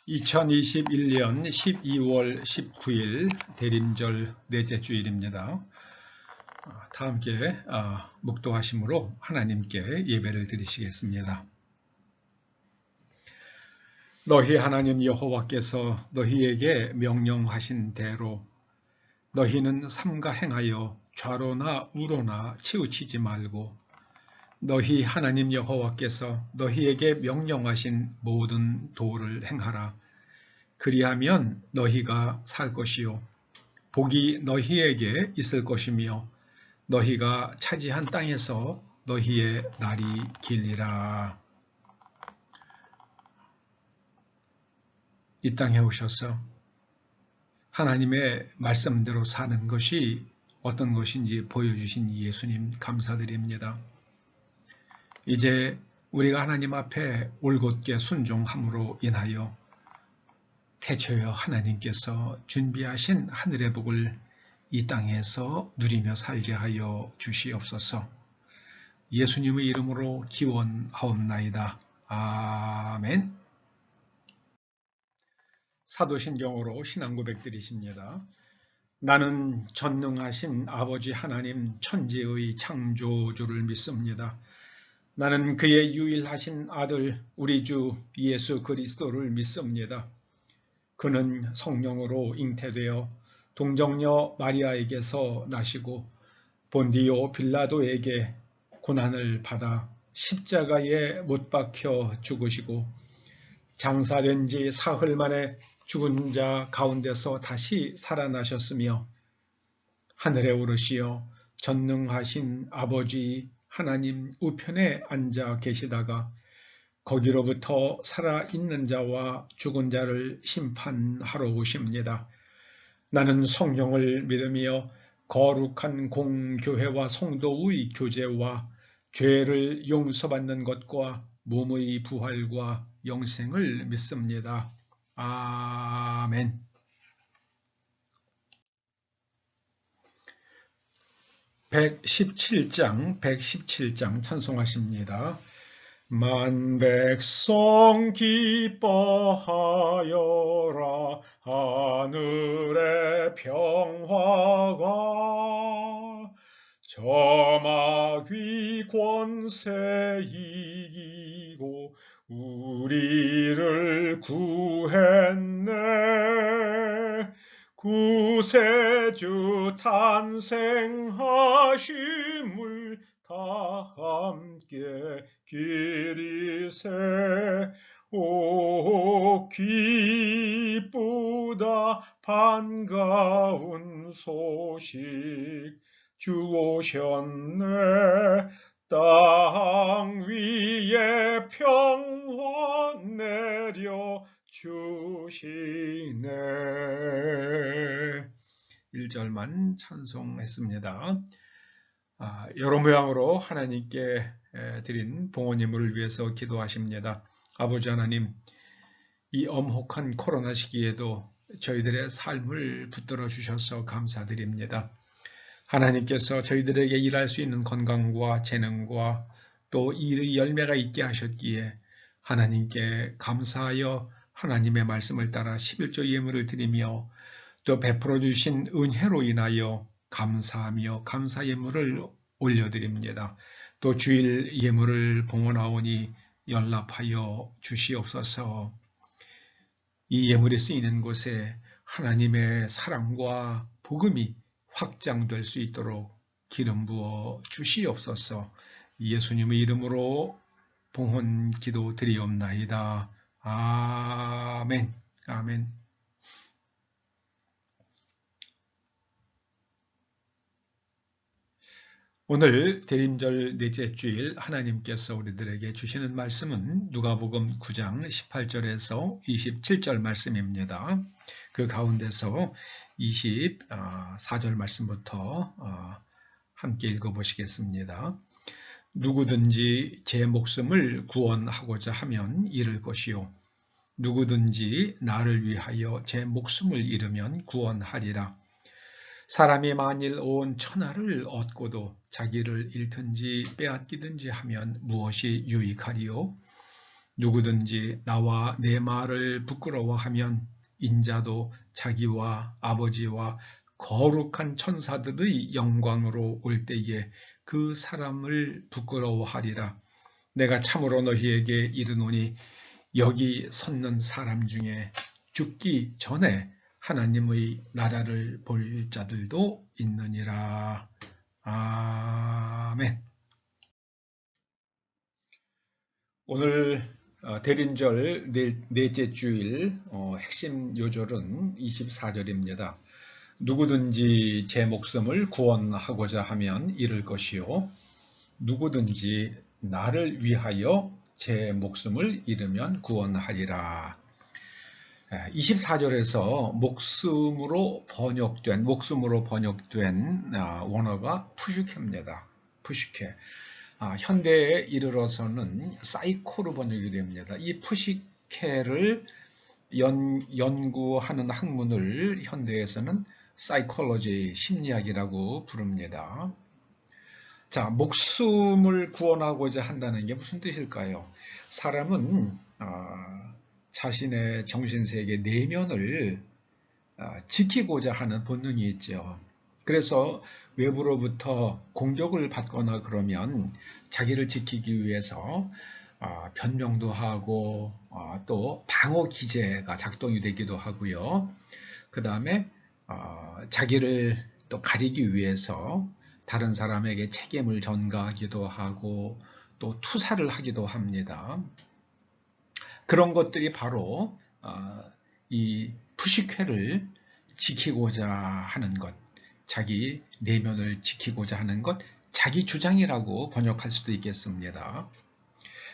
2021년 12월 19일 대림절 넷째 주일입니다. 다 함께 묵도하심으로 하나님께 예배를 드리시겠습니다. 너희 하나님 여호와께서 너희에게 명령하신 대로 너희는 삼가 행하여 좌로나 우로나 치우치지 말고 너희 하나님 여호와께서 너희에게 명령하신 모든 도를 행하라. 그리하면 너희가 살 것이요 복이 너희에게 있을 것이며 너희가 차지한 땅에서 너희의 날이 길리라. 이 땅에 오셔서 하나님의 말씀대로 사는 것이 어떤 것인지 보여주신 예수님 감사드립니다. 이제 우리가 하나님 앞에 올곧게 순종함으로 인하여 태초에 하나님께서 준비하신 하늘의 복을 이 땅에서 누리며 살게 하여 주시옵소서. 예수님의 이름으로 기원하옵나이다. 아멘. 사도신경으로 신앙 고백드리십니다. 나는 전능하신 아버지 하나님 천지의 창조주를 믿습니다. 나는 그의 유일하신 아들 우리 주 예수 그리스도를 믿습니다. 그는 성령으로 잉태되어 동정녀 마리아에게서 나시고 본디오 빌라도에게 고난을 받아 십자가에 못 박혀 죽으시고 장사된 지 사흘 만에 죽은 자 가운데서 다시 살아나셨으며 하늘에 오르시어 전능하신 아버지 하나님 우편에 앉아 계시다가 거기로부터 살아있는 자와 죽은 자를 심판하러 오십니다. 나는 성령을 믿으며 거룩한 공교회와 성도의 교제와 죄를 용서받는 것과 몸의 부활과 영생을 믿습니다. 아멘. (117장) 찬송하십니다. 만백성 기뻐하여라. 하늘의 평화가 저마귀 권세 이기고 우리를 구했네. 구세주 탄생하심을 다 함께 기리세. 오 기쁘다 반가운 소식 주 오셨네. 땅 위에 평화 내려 주시네. 1절만 찬송했습니다. 여러 모양으로 하나님께 드린 봉헌 예물을 위해서 기도하십니다. 아버지 하나님, 이 엄혹한 코로나 시기에도 저희들의 삶을 붙들어 주셔서 감사드립니다. 하나님께서 저희들에게 일할 수 있는 건강과 재능과 또 일의 열매가 있게 하셨기에 하나님께 감사하여 하나님의 말씀을 따라 11조 예물을 드리며 또 베풀어 주신 은혜로 인하여 감사하며 감사 예물을 올려드립니다. 또 주일 예물을 봉헌하오니 연락하여 주시옵소서. 이 예물이 쓰이는 곳에 하나님의 사랑과 복음이 확장될 수 있도록 기름 부어 주시옵소서. 예수님의 이름으로 봉헌 기도 드리옵나이다. 아멘. 아멘. 오늘 대림절 넷째 주일 하나님께서 우리들에게 주시는 말씀은 누가복음 9장 18절에서 27절 말씀입니다. 그 가운데서 24절 말씀부터 함께 읽어보시겠습니다. 누구든지 제 목숨을 구원하고자 하면 잃을 것이요 누구든지 나를 위하여 제 목숨을 잃으면 구원하리라. 사람이 만일 온 천하를 얻고도 자기를 잃든지 빼앗기든지 하면 무엇이 유익하리요? 누구든지 나와 내 말을 부끄러워하면 인자도 자기와 아버지와 거룩한 천사들의 영광으로 올 때에 그 사람을 부끄러워하리라. 내가 참으로 너희에게 이르노니 여기 섰는 사람 중에 죽기 전에 하나님의 나라를 볼 자들도 있느니라. 아멘. 오늘 대림절 넷째 주일 핵심 요절은 24절입니다. 누구든지 제 목숨을 구원하고자 하면 잃을 것이요 누구든지 나를 위하여 제 목숨을 잃으면 구원하리라. 24절에서 목숨으로 번역된 원어가 푸슈케입니다. 푸슈케. 현대에 이르러서는 사이코로 번역이 됩니다. 이 푸시케를 연구하는 학문을 현대에서는 사이콜로지, 심리학이라고 부릅니다. 자, 목숨을 구원하고자 한다는 게 무슨 뜻일까요? 사람은 자신의 정신세계 내면을 지키고자 하는 본능이 있죠. 그래서 외부로부터 공격을 받거나 그러면 자기를 지키기 위해서 변명도 하고 또 방어 기제가 작동이 되기도 하고요. 그 다음에 자기를 또 가리기 위해서 다른 사람에게 책임을 전가하기도 하고 또 투사를 하기도 합니다. 그런 것들이 바로 이 푸시케를 지키고자 하는 것, 자기 내면을 지키고자 하는 것, 자기 주장이라고 번역할 수도 있겠습니다.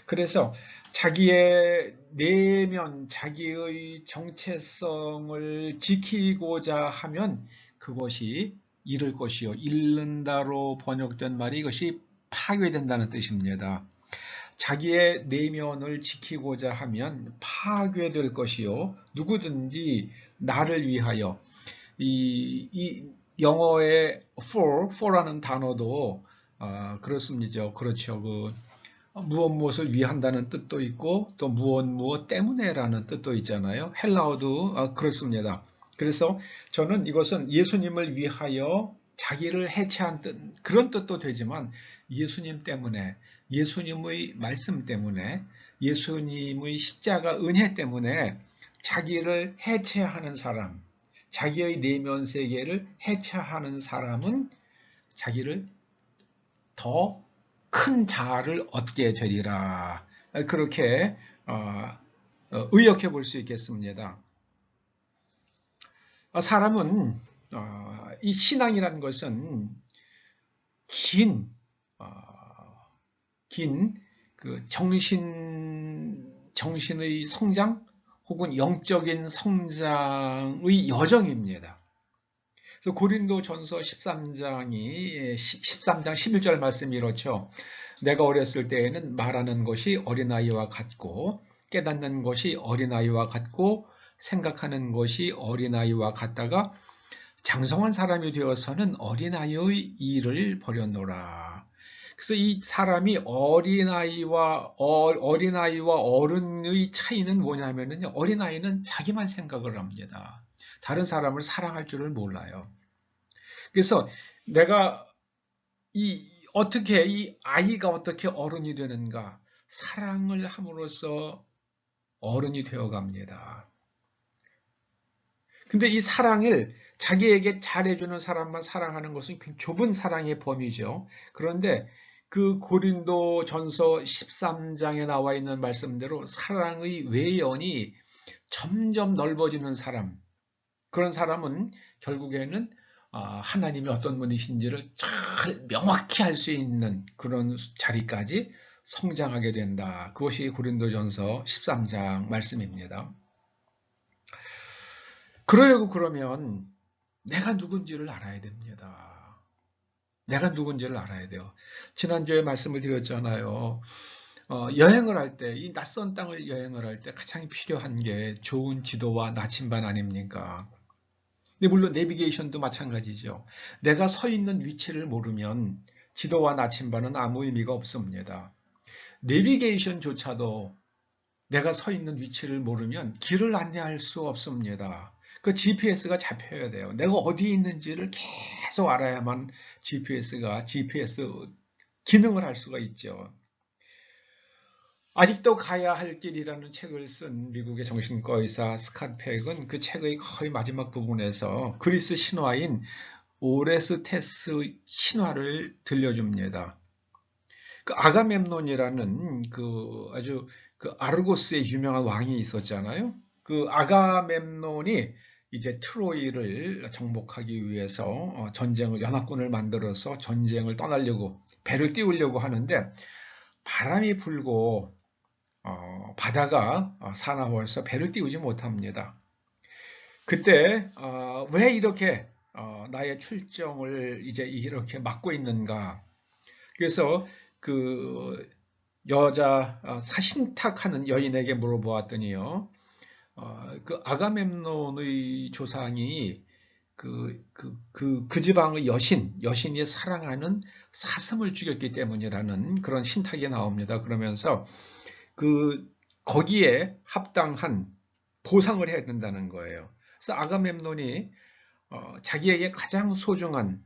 그래서 자기의 내면, 자기의 정체성을 지키고자 하면 그것이 잃을 것이요. 잃는다로 번역된 말이 이것이 파괴된다는 뜻입니다. 자기의 내면을 지키고자 하면 파괴될 것이요. 누구든지 나를 위하여 이 영어의 for라는 단어도 그렇습니다. 그렇죠. 무엇을 위한다는 뜻도 있고 또 무엇 때문에라는 뜻도 있잖아요. 헬라어도 그렇습니다. 그래서 저는 이것은 예수님을 위하여 자기를 해체한 뜻, 그런 뜻도 되지만 예수님 때문에, 예수님의 말씀 때문에, 예수님의 십자가 은혜 때문에 자기를 해체하는 사람, 자기의 내면 세계를 해체하는 사람은 자기를 더 큰 자아를 얻게 되리라. 그렇게 의역해 볼 수 있겠습니다. 사람은 이 신앙이라는 것은 긴 그 정신의 성장 혹은 영적인 성장의 여정입니다. 그래서 고린도전서 13장 11절 말씀이 이렇죠. 내가 어렸을 때에는 말하는 것이 어린아이와 같고 깨닫는 것이 어린아이와 같고 생각하는 것이 어린아이와 같다가 장성한 사람이 되어서는 어린아이의 일을 버렸노라. 그래서 이 사람이 어린아이와 어른의 차이는 뭐냐면요. 어린아이는 자기만 생각을 합니다. 다른 사람을 사랑할 줄을 몰라요. 그래서 내가 이 아이가 어떻게 어른이 되는가? 사랑을 함으로써 어른이 되어 갑니다. 근데 이 사랑을 자기에게 잘해주는 사람만 사랑하는 것은 좁은 사랑의 범위죠. 그런데 그 고린도전서 13장에 나와 있는 말씀대로 사랑의 외연이 점점 넓어지는 사람, 그런 사람은 결국에는 하나님이 어떤 분이신지를 잘 명확히 알 수 있는 그런 자리까지 성장하게 된다. 그것이 고린도전서 13장 말씀입니다. 그러려고 그러면 내가 누군지를 알아야 됩니다. 내가 누군지를 알아야 돼요. 지난주에 말씀을 드렸잖아요. 여행을 할 때, 이 낯선 땅을 여행을 할 때 가장 필요한 게 좋은 지도와 나침반 아닙니까? 근데 물론 내비게이션도 마찬가지죠. 내가 서 있는 위치를 모르면 지도와 나침반은 아무 의미가 없습니다. 내비게이션조차도 내가 서 있는 위치를 모르면 길을 안내할 수 없습니다. 그 GPS가 잡혀야 돼요. 내가 어디에 있는지를 계속 알아야만 GPS 기능을 할 수가 있죠. 아직도 가야 할 길이라는 책을 쓴 미국의 정신과 의사 스캇 팩은 그 책의 거의 마지막 부분에서 그리스 신화인 오레스테스 신화를 들려줍니다. 그 아가멤논이라는 그 아주 그 아르고스의 유명한 왕이 있었잖아요. 그 아가멤논이 이제 트로이를 정복하기 위해서 연합군을 만들어서 전쟁을 떠나려고 배를 띄우려고 하는데 바람이 불고 바다가 사나워서 배를 띄우지 못합니다. 그때 왜 이렇게 나의 출정을 이제 이렇게 막고 있는가? 그래서 그 여자 사신탁하는 여인에게 물어보았더니요. 그 아가멤논의 조상이 그 지방의 여신이 사랑하는 사슴을 죽였기 때문이라는 그런 신탁이 나옵니다. 그러면서 거기에 합당한 보상을 해야 된다는 거예요. 그래서 아가멤논이 자기에게 가장 소중한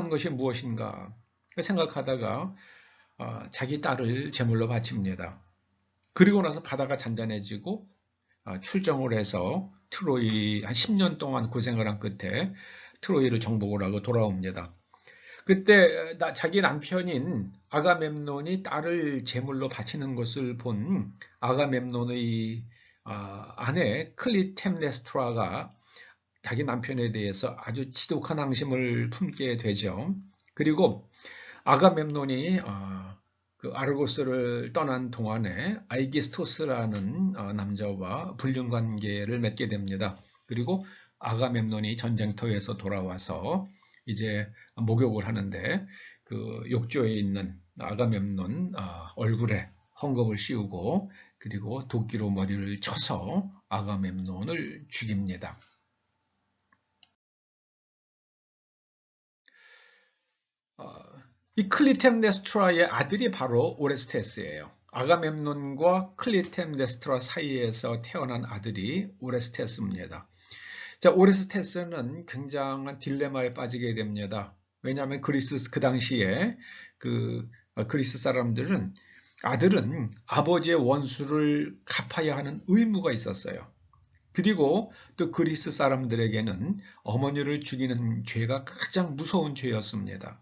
것이 무엇인가 생각하다가 자기 딸을 제물로 바칩니다. 그리고 나서 바다가 잔잔해지고 출정을 해서 트로이 한 10년 동안 고생을 한 끝에 트로이를 정복을 하고 돌아옵니다. 그때 자기 남편인 아가멤논이 딸을 제물로 바치는 것을 본 아가멤논의 아내 클리템네스트라가 자기 남편에 대해서 아주 지독한 앙심을 품게 되죠. 그리고 아가멤논이 그 아르고스를 떠난 동안에 아이기스토스라는 남자와 불륜 관계를 맺게 됩니다. 그리고 아가멤논이 전쟁터에서 돌아와서 이제 목욕을 하는데 그 욕조에 있는 아가멤논 얼굴에 헝겊을 씌우고 그리고 도끼로 머리를 쳐서 아가멤논을 죽입니다. 이 클리템네스트라의 아들이 바로 오레스테스예요. 아가멤논과 클리템네스트라 사이에서 태어난 아들이 오레스테스입니다. 자, 오레스테스는 굉장한 딜레마에 빠지게 됩니다. 왜냐하면 그 당시에 그리스 사람들은 아들은 아버지의 원수를 갚아야 하는 의무가 있었어요. 그리고 또 그리스 사람들에게는 어머니를 죽이는 죄가 가장 무서운 죄였습니다.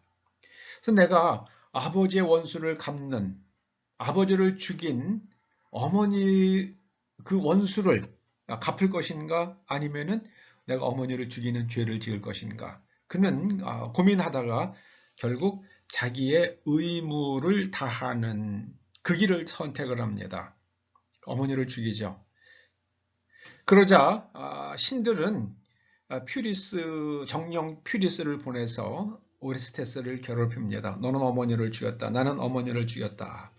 그래서 내가 아버지의 원수를 갚는, 아버지를 죽인 어머니 그 원수를 갚을 것인가 아니면은 내가 어머니를 죽이는 죄를 지을 것인가. 그는 고민하다가 결국 자기의 의무를 다하는 그 길을 선택을 합니다. 어머니를 죽이죠. 그러자 신들은 정령 퓨리스를 보내서 오레스테스를 괴롭힙니다. 너는 어머니를 죽였다. 나는 어머니를 죽였다.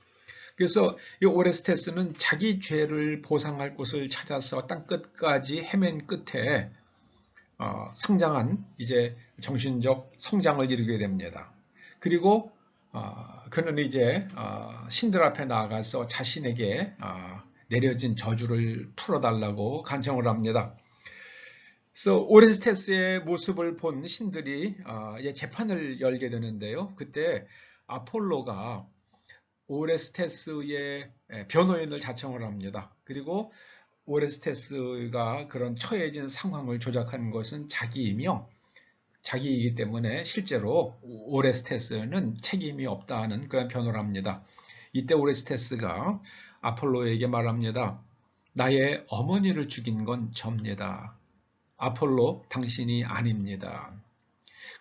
그래서 이 오레스테스는 자기 죄를 보상할 곳을 찾아서 땅끝까지 헤맨 끝에 상장한 이제 정신적 성장을 이루게 됩니다. 그리고 그는 이제 신들 앞에 나아가서 자신에게 내려진 저주를 풀어달라고 간청을 합니다. 그래서 오레스테스의 모습을 본 신들이 재판을 열게 되는데요. 그때 아폴로가 오레스테스의 변호인을 자청을 합니다. 그리고 오레스테스가 그런 처해진 상황을 조작한 것은 자기이기 때문에 실제로 오레스테스는 책임이 없다는 그런 변호를 합니다. 이때 오레스테스가 아폴로에게 말합니다. 나의 어머니를 죽인 건 접니다. 아폴로, 당신이 아닙니다.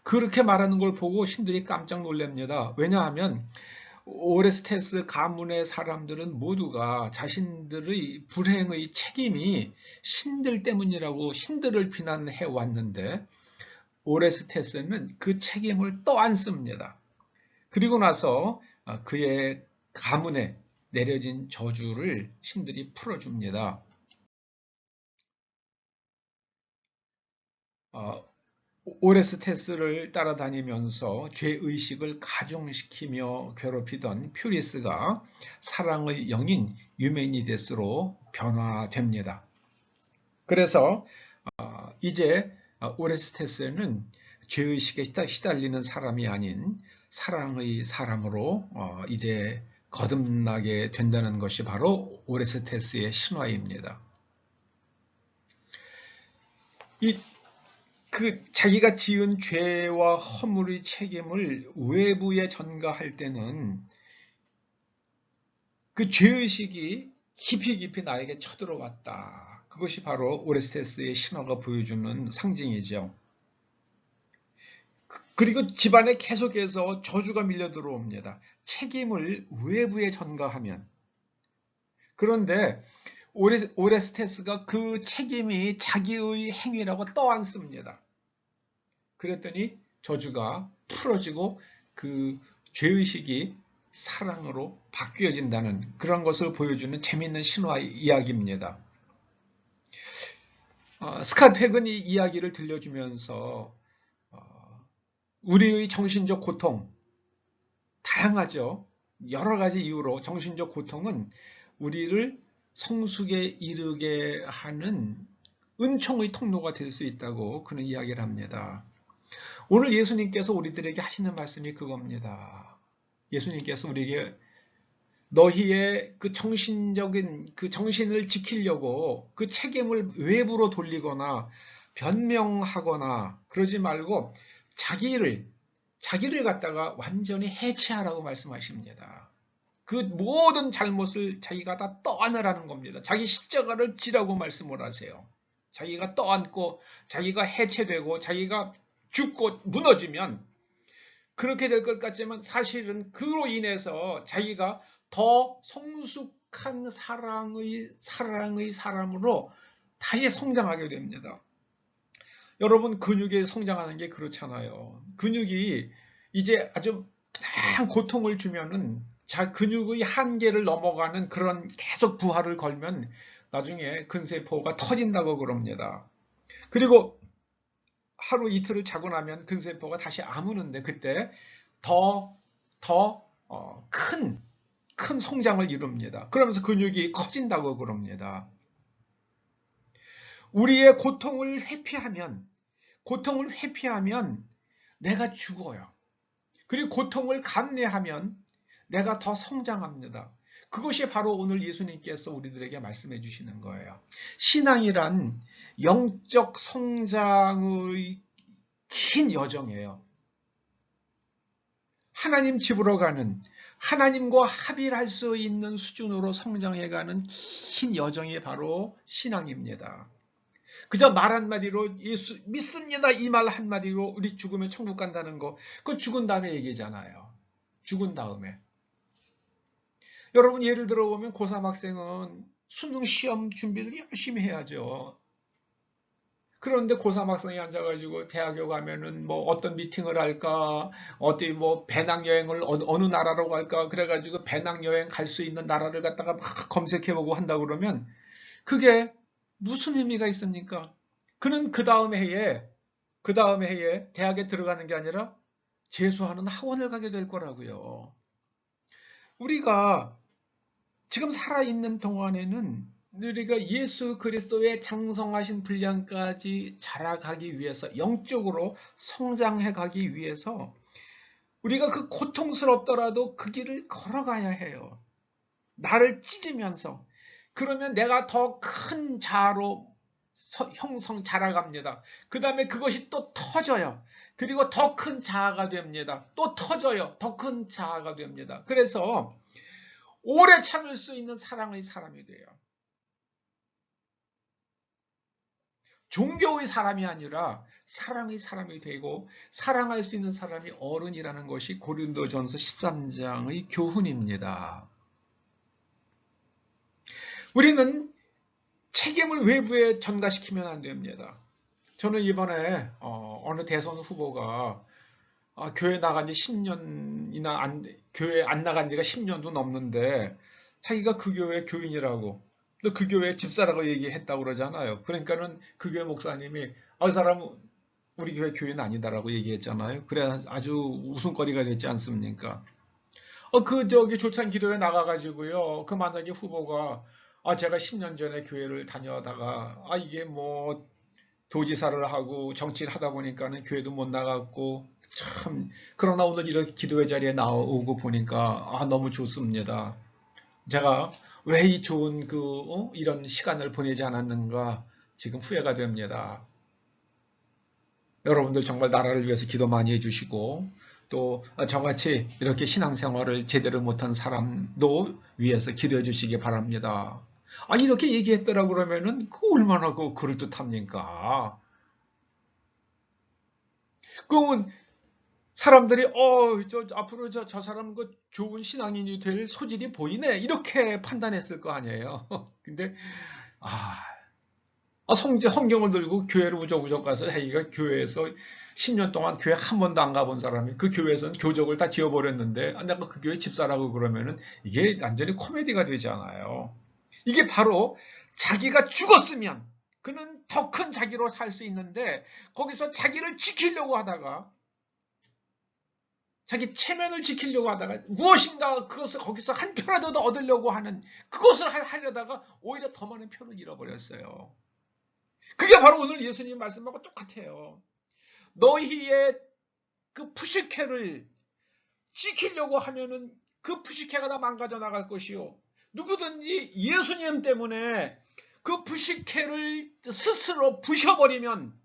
그렇게 말하는 걸 보고 신들이 깜짝 놀랍니다. 왜냐하면 오레스테스 가문의 사람들은 모두가 자신들의 불행의 책임이 신들 때문이라고 신들을 비난해 왔는데 오레스테스는 그 책임을 떠안습니다. 그리고 나서 그의 가문에 내려진 저주를 신들이 풀어줍니다. 오레스테스를 따라다니면서 죄의식을 가중시키며 괴롭히던 퓨리스가 사랑의 영인 유메니데스로 변화됩니다. 그래서 이제 오레스테스는 죄의식에 시달리는 사람이 아닌 사랑의 사람으로 이제 거듭나게 된다는 것이 바로 오레스테스의 신화입니다. 자기가 지은 죄와 허물의 책임을 외부에 전가할 때는 그 죄의식이 깊이 나에게 쳐들어왔다. 그것이 바로 오레스테스의 신화가 보여주는 상징이죠. 그리고 집안에 계속해서 저주가 밀려 들어옵니다. 책임을 외부에 전가하면. 그런데 오레스테스가 그 책임이 자기의 행위라고 떠안습니다. 그랬더니 저주가 풀어지고 그 죄의식이 사랑으로 바뀌어진다는 그런 것을 보여주는 재미있는 신화 이야기입니다. 스캇팩은 이 이야기를 들려주면서 우리의 정신적 고통, 다양하죠. 여러 가지 이유로 정신적 고통은 우리를 성숙에 이르게 하는 은총의 통로가 될 수 있다고 그는 이야기를 합니다. 오늘 예수님께서 우리들에게 하시는 말씀이 그겁니다. 예수님께서 우리에게 너희의 그 정신적인 그 정신을 지키려고 그 책임을 외부로 돌리거나 변명하거나 그러지 말고 자기를 갖다가 완전히 해체하라고 말씀하십니다. 그 모든 잘못을 자기가 다 떠안으라는 겁니다. 자기 십자가를 지라고 말씀을 하세요. 자기가 떠안고 자기가 해체되고 자기가 죽고 무너지면 그렇게 될 것 같지만 사실은 그로 인해서 자기가 더 성숙한 사랑의 사람으로 다시 성장하게 됩니다. 여러분 근육이 성장하는 게 그렇잖아요. 근육이 이제 아주 큰 고통을 주면은 근육의 한계를 넘어가는 그런 계속 부하를 걸면 나중에 근세포가 터진다고 그럽니다. 그리고 하루 이틀을 자고 나면 근세포가 다시 아무는데 그때 더 큰 성장을 이룹니다. 그러면서 근육이 커진다고 그럽니다. 우리의 고통을 회피하면 내가 죽어요. 그리고 고통을 감내하면 내가 더 성장합니다. 그것이 바로 오늘 예수님께서 우리들에게 말씀해 주시는 거예요. 신앙이란 영적 성장의 긴 여정이에요. 하나님 집으로 가는, 하나님과 합일할 수 있는 수준으로 성장해가는 긴 여정이 바로 신앙입니다. 그저 말 한마디로 예수 믿습니다 이 말 한마디로 우리 죽으면 천국 간다는 거, 그건 죽은 다음에 얘기잖아요. 죽은 다음에. 여러분 예를 들어보면 고3 학생은 수능 시험 준비를 열심히 해야죠. 그런데 고3 학생이 앉아가지고 대학에 가면은 뭐 어떤 미팅을 할까, 어디 뭐 배낭여행을 어느 나라로 갈까, 그래가지고 배낭여행 갈 수 있는 나라를 갖다가 막 검색해보고 한다 그러면 그게 무슨 의미가 있습니까? 그는 그 다음 해에 대학에 들어가는 게 아니라 재수하는 학원을 가게 될 거라고요. 우리가 지금 살아있는 동안에는 우리가 예수 그리스도의 장성하신 분량까지 자라가기 위해서, 영적으로 성장해 가기 위해서 우리가 그 고통스럽더라도 그 길을 걸어가야 해요. 나를 찢으면서. 그러면 내가 더 큰 자아로 자라갑니다. 그 다음에 그것이 또 터져요. 그리고 더 큰 자아가 됩니다. 또 터져요. 더 큰 자아가 됩니다. 그래서 오래 참을 수 있는 사랑의 사람이 돼요. 종교의 사람이 아니라 사랑의 사람이 되고 사랑할 수 있는 사람이 어른이라는 것이 고린도전서 13장의 교훈입니다. 우리는 책임을 외부에 전가시키면 안 됩니다. 저는 이번에 어느 대선 후보가 교회 나간 지 10년이나 교회 안 나간 지가 10년도 넘는데 자기가 그 교회 교인이라고, 또 그 교회 집사라고 얘기했다고 그러잖아요. 그러니까는 그 교회 목사님이 이 사람 우리 교회는 아니다라고 얘기했잖아요. 그래 아주 웃음거리가 됐지 않습니까? 조찬 기도회 나가가지고요. 그 만약에 후보가 제가 10년 전에 교회를 다녀다가 이게 뭐 도지사를 하고 정치를 하다 보니까는 교회도 못 나갔고 참 그러나 오늘 이렇게 기도회 자리에 나오고 보니까 너무 좋습니다. 제가 왜 이 좋은 이런 시간을 보내지 않았는가 지금 후회가 됩니다. 여러분들 정말 나라를 위해서 기도 많이 해주시고 또 저같이 이렇게 신앙생활을 제대로 못한 사람도 위해서 기도해 주시기 바랍니다. 이렇게 얘기했더라 그러면은 얼마나 그럴듯합니까? 그러면 사람들이 앞으로 저 사람 좋은 신앙인이 될 소질이 보이네 이렇게 판단했을 거 아니에요. 근데 성경을 들고 교회를 우적우적 가서 자기가 교회에서 10년 동안 교회 한 번도 안 가본 사람이 그 교회에서는 교적을 다 지어버렸는데 내가 그 교회 집사라고 그러면은 이게 완전히 코미디가 되잖아요. 이게 바로 자기가 죽었으면 그는 더 큰 자기로 살 수 있는데 거기서 자기를 지키려고 하다가 자기 체면을 지키려고 하다가 무엇인가 그것을 거기서 한 표라도 더 얻으려고 하는 그것을 하려다가 오히려 더 많은 표를 잃어버렸어요. 그게 바로 오늘 예수님 말씀하고 똑같아요. 너희의 그 푸시케를 지키려고 하면은 그 푸시케가 다 망가져 나갈 것이요. 누구든지 예수님 때문에 그 푸시케를 스스로 부셔버리면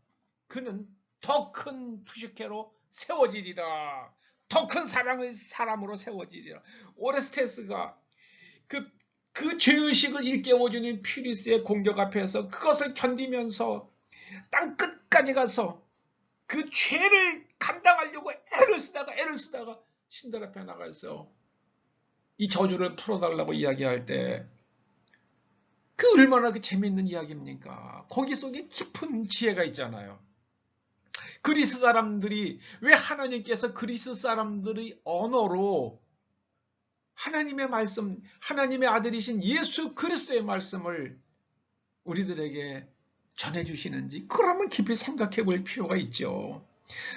그는 더 큰 푸시케로 세워지리라. 더 큰 사람으로 세워지리라. 오레스테스가 그 죄의식을 일깨워주는 피리스의 공격 앞에서 그것을 견디면서 땅 끝까지 가서 그 죄를 감당하려고 애를 쓰다가 신들 앞에 나가서 이 저주를 풀어달라고 이야기할 때 그 얼마나 재미있는 이야기입니까? 거기 속에 깊은 지혜가 있잖아요. 그리스 사람들이 왜 하나님께서 그리스 사람들의 언어로 하나님의 말씀, 하나님의 아들이신 예수 그리스도의 말씀을 우리들에게 전해주시는지 그걸 한번 깊이 생각해 볼 필요가 있죠.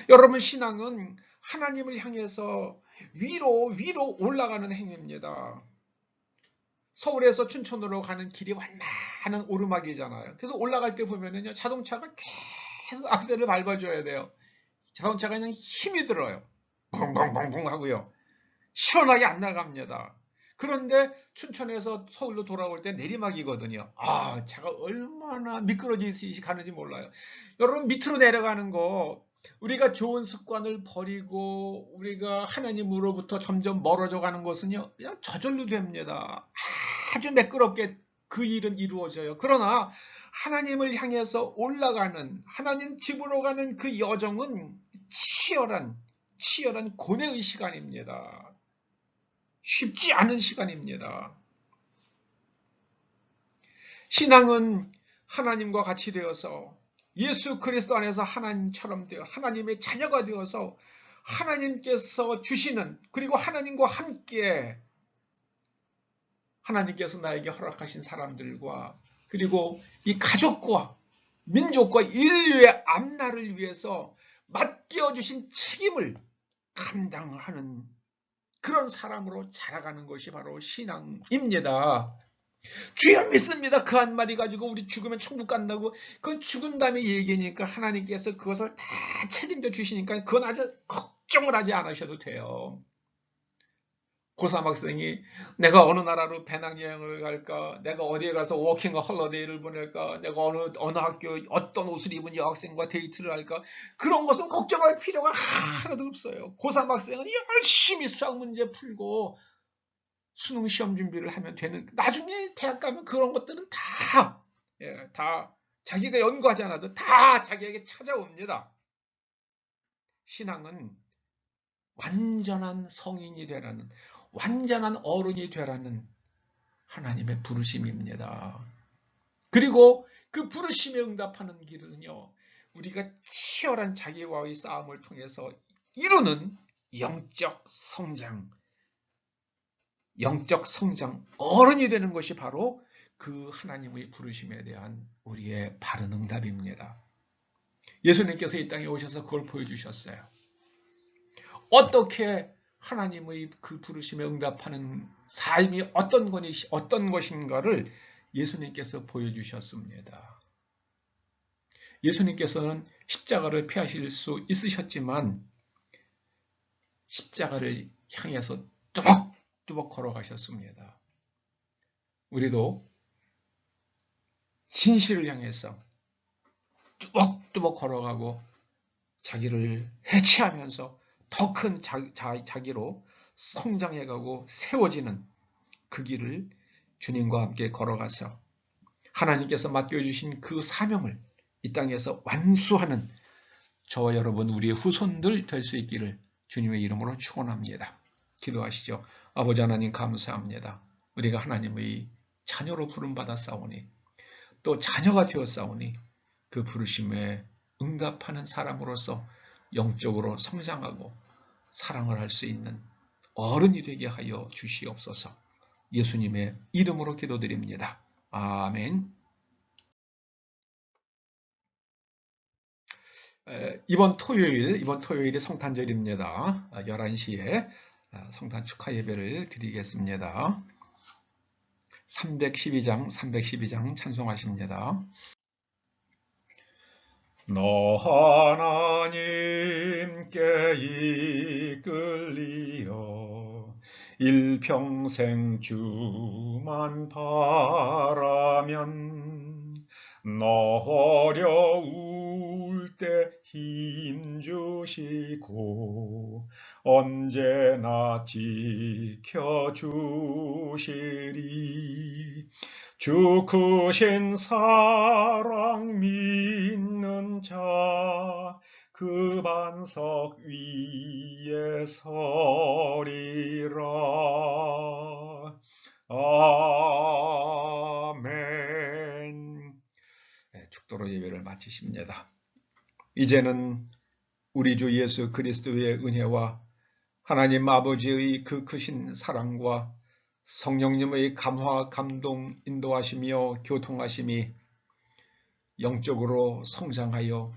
여러분 신앙은 하나님을 향해서 위로 올라가는 행위입니다. 서울에서 춘천으로 가는 길이 완만한 오르막이잖아요. 그래서 올라갈 때 보면은요 자동차가 계속 악셀을 밟아줘야 돼요. 자동차가 그냥 힘이 들어요. 벙벙벙벙 하고요. 시원하게 안 나갑니다. 그런데 춘천에서 서울로 돌아올 때 내리막이거든요. 차가 얼마나 미끄러지듯이 가는지 몰라요. 여러분 밑으로 내려가는 거 우리가 좋은 습관을 버리고 우리가 하나님으로부터 점점 멀어져 가는 것은요 그냥 저절로 됩니다. 아주 매끄럽게 그 일은 이루어져요. 그러나 하나님을 향해서 올라가는 하나님 집으로 가는 그 여정은 치열한 고뇌의 시간입니다. 쉽지 않은 시간입니다. 신앙은 하나님과 같이 되어서 예수 그리스도 안에서 하나님처럼 되어 하나님의 자녀가 되어서 하나님께서 주시는 그리고 하나님과 함께 하나님께서 나에게 허락하신 사람들과 그리고 이 가족과 민족과 인류의 앞날을 위해서 맡겨주신 책임을 감당하는 그런 사람으로 자라가는 것이 바로 신앙입니다. 주여 믿습니다. 그 한마디 가지고 우리 죽으면 천국 간다고 그건 죽은 다음에 얘기니까 하나님께서 그것을 다 책임져 주시니까 그건 아주 걱정을 하지 않으셔도 돼요. 고3 학생이 내가 어느 나라로 배낭여행을 갈까, 내가 어디에 가서 워킹 홀리데이를 보낼까, 내가 어느 학교 어떤 옷을 입은 여학생과 데이트를 할까, 그런 것은 걱정할 필요가 하나도 없어요. 고3 학생은 열심히 수학 문제 풀고 수능 시험 준비를 하면 되는, 나중에 대학 가면 그런 것들은 다 자기가 연구하지 않아도 다 자기에게 찾아옵니다. 신앙은 완전한 성인이 되라는, 완전한 어른이 되라는 하나님의 부르심입니다. 그리고 그 부르심에 응답하는 길은요, 우리가 치열한 자기와의 싸움을 통해서 이루는 영적 성장, 어른이 되는 것이 바로 그 하나님의 부르심에 대한 우리의 바른 응답입니다. 예수님께서 이 땅에 오셔서 그걸 보여주셨어요. 어떻게 하나님의 그 부르심에 응답하는 삶이 어떤 것인가를 예수님께서 보여주셨습니다. 예수님께서는 십자가를 피하실 수 있으셨지만 십자가를 향해서 뚜벅뚜벅 걸어가셨습니다. 우리도 진실을 향해서 뚜벅뚜벅 걸어가고 자기를 해치하면서 더 큰 자기로 성장해가고 세워지는 그 길을 주님과 함께 걸어가서 하나님께서 맡겨주신 그 사명을 이 땅에서 완수하는 저와 여러분 우리의 후손들 될 수 있기를 주님의 이름으로 축원합니다. 기도하시죠. 아버지 하나님 감사합니다. 우리가 하나님의 자녀로 부름받았사오니 또 자녀가 되었사오니 그 부르심에 응답하는 사람으로서 영적으로 성장하고 사랑을 할 수 있는 어른이 되게 하여 주시옵소서. 예수님의 이름으로 기도드립니다. 아멘. 이번 토요일이 성탄절입니다. 11시에 성탄 축하 예배를 드리겠습니다. 312장 찬송하십니다. 너 하나님께 이끌리어 일평생 주만 바라면 너 어려울 때 힘주시고 언제나 지켜주시리. 주 크신 사랑 믿는 자 그 반석 위에 서리라. 아멘. 축도로 예배를 마치십니다. 이제는 우리 주 예수 그리스도의 은혜와 하나님 아버지의 그 크신 사랑과 성령님의 감화, 감동, 인도하시며 교통하심이 영적으로 성장하여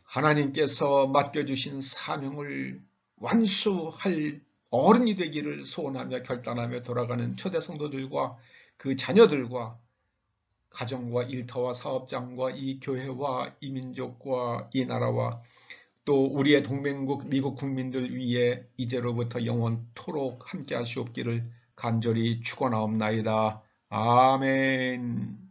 하나님께서 맡겨주신 사명을 완수할 어른이 되기를 소원하며 결단하며 돌아가는 초대 성도들과 그 자녀들과 가정과 일터와 사업장과 이 교회와 이 민족과 이 나라와 또 우리의 동맹국 미국 국민들 위에 이제로부터 영원토록 함께 하시옵기를 간절히 축원하옵나이다. 아멘.